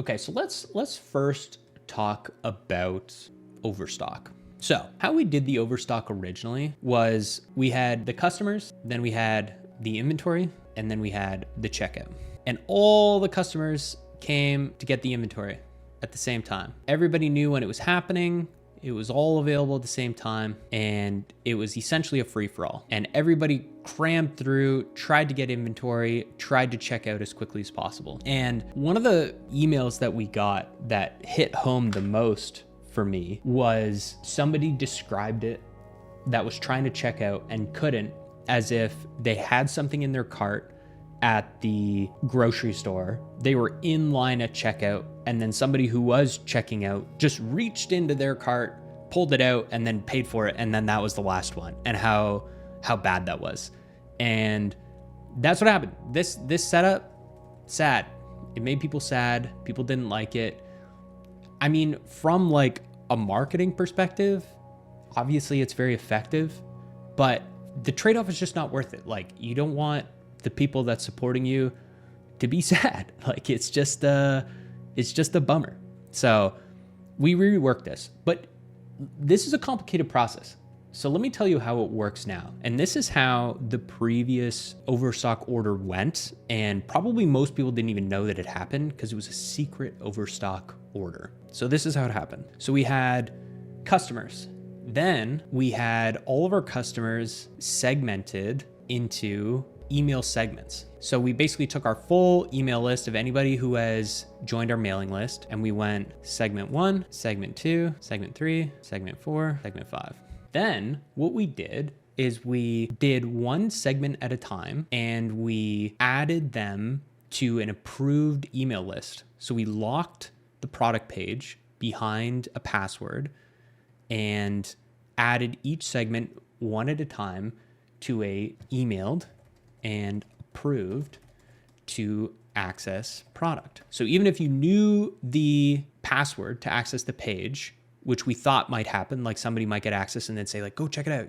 Okay, so let's first talk about Overstock. So how we did the Overstock originally was we had the customers, then we had the inventory, and then we had the checkout. And all the customers came to get the inventory at the same time. Everybody knew when it was happening. It was all available at the same time, and it was essentially a free-for-all. And everybody crammed through, tried to get inventory, tried to check out as quickly as possible. And one of the emails that we got that hit home the most for me was somebody described it that was trying to check out and couldn't, as if they had something in their cart at the grocery store. They were in line at checkout, and then somebody who was checking out just reached into their cart, pulled it out, and then paid for it, and then that was the last one, and how bad that was. And that's what happened. This setup, sad. It made people sad. People didn't like it. I mean, from like a marketing perspective, obviously it's very effective, but the trade-off is just not worth it. Like, you don't want the people that's supporting you to be sad. Like, it's just a bummer. So we reworked this, but this is a complicated process. So let me tell you how it works now. And this is how the previous Overstock order went. And probably most people didn't even know that it happened because it was a secret Overstock order. So this is how it happened. So we had customers. Then we had all of our customers segmented into email segments. So we basically took our full email list of anybody who has joined our mailing list, and we went segment 1, segment 2, segment 3, segment 4, segment 5. Then what we did is we did one segment at a time, and we added them to an approved email list. So we locked the product page behind a password and added each segment one at a time to a emailed and approved to access product. So even if you knew the password to access the page, which we thought might happen, like somebody might get access and then say like, go check it out.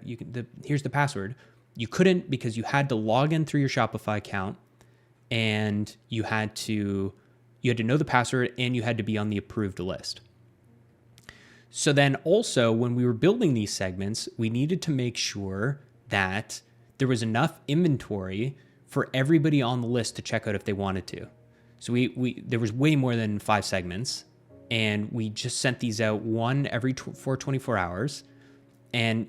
Here's the password. You couldn't, because you had to log in through your Shopify account, and you had to know the password, and you had to be on the approved list. So then also, when we were building these segments, we needed to make sure that there was enough inventory for everybody on the list to check out if they wanted to. So there was way more than 5 segments, and we just sent these out one every 24 hours and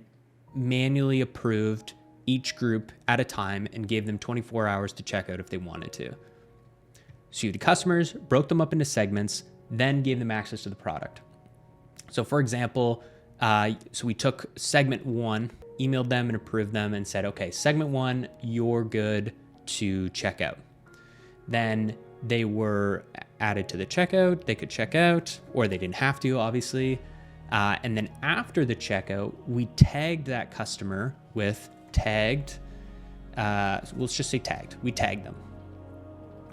manually approved each group at a time and gave them 24 hours to check out if they wanted to. So you had customers, broke them up into segments, then gave them access to the product. So for example, so we took segment 1, emailed them and approved them and said, okay, segment 1, you're good to check out. Then they were added to the checkout. They could check out, or they didn't have to, obviously. And then after the checkout, we tagged that customer with tagged, let's just say tagged. We tagged them.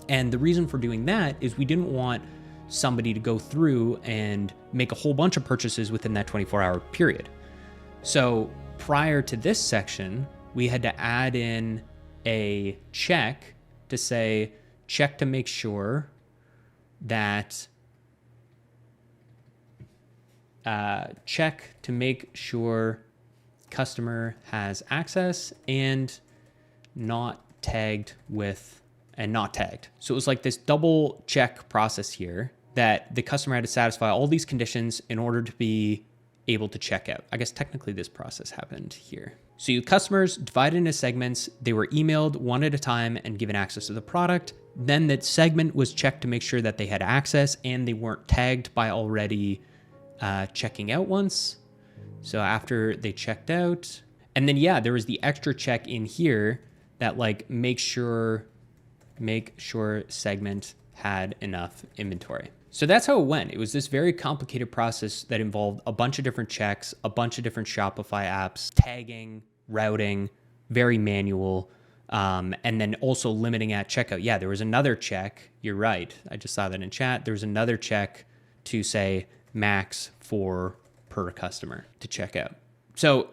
And the reason for doing that is we didn't want somebody to go through and make a whole bunch of purchases within that 24-hour period. So prior to this section, we had to add in a check to say, check to make sure that, customer has access and not tagged with, and not tagged. So it was like this double check process here that the customer had to satisfy all these conditions in order to be able to check out. I guess technically this process happened here. So you customers divided into segments, they were emailed one at a time and given access to the product. Then that segment was checked to make sure that they had access and they weren't tagged by already checking out once. So after they checked out, and then yeah, there was the extra check in here that like make sure segment had enough inventory. So that's how it went. It was this very complicated process that involved a bunch of different checks, a bunch of different Shopify apps, tagging, routing, very manual, and then also limiting at checkout. Yeah, there was another check. You're right. I just saw that in chat. There was another check to say max 4 per customer to check out. So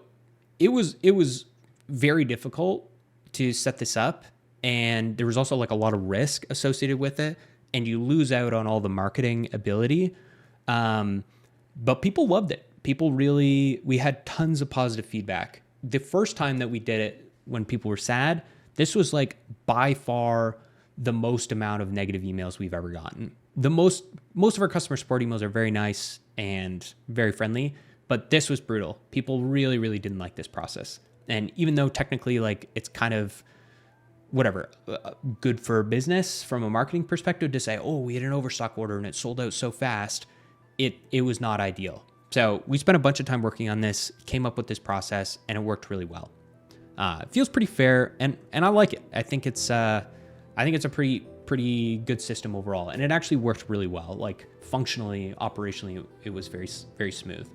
it was very difficult to set this up. And there was also like a lot of risk associated with it. and you lose out on all the marketing ability. But people loved it. We had tons of positive feedback. The first time that we did it, when people were sad, this was like by far the most amount of negative emails we've ever gotten. Most of our customer support emails are very nice and very friendly, but this was brutal. People really, really didn't like this process. And even though technically like it's kind of whatever, good for business from a marketing perspective to say, oh, we had an overstock order and it sold out so fast, it was not ideal. So we spent a bunch of time working on this, came up with this process, and it worked really well. It feels pretty fair, and I like it. I think it's a pretty good system overall, and it actually worked really well. Like functionally, operationally, it was very, very smooth.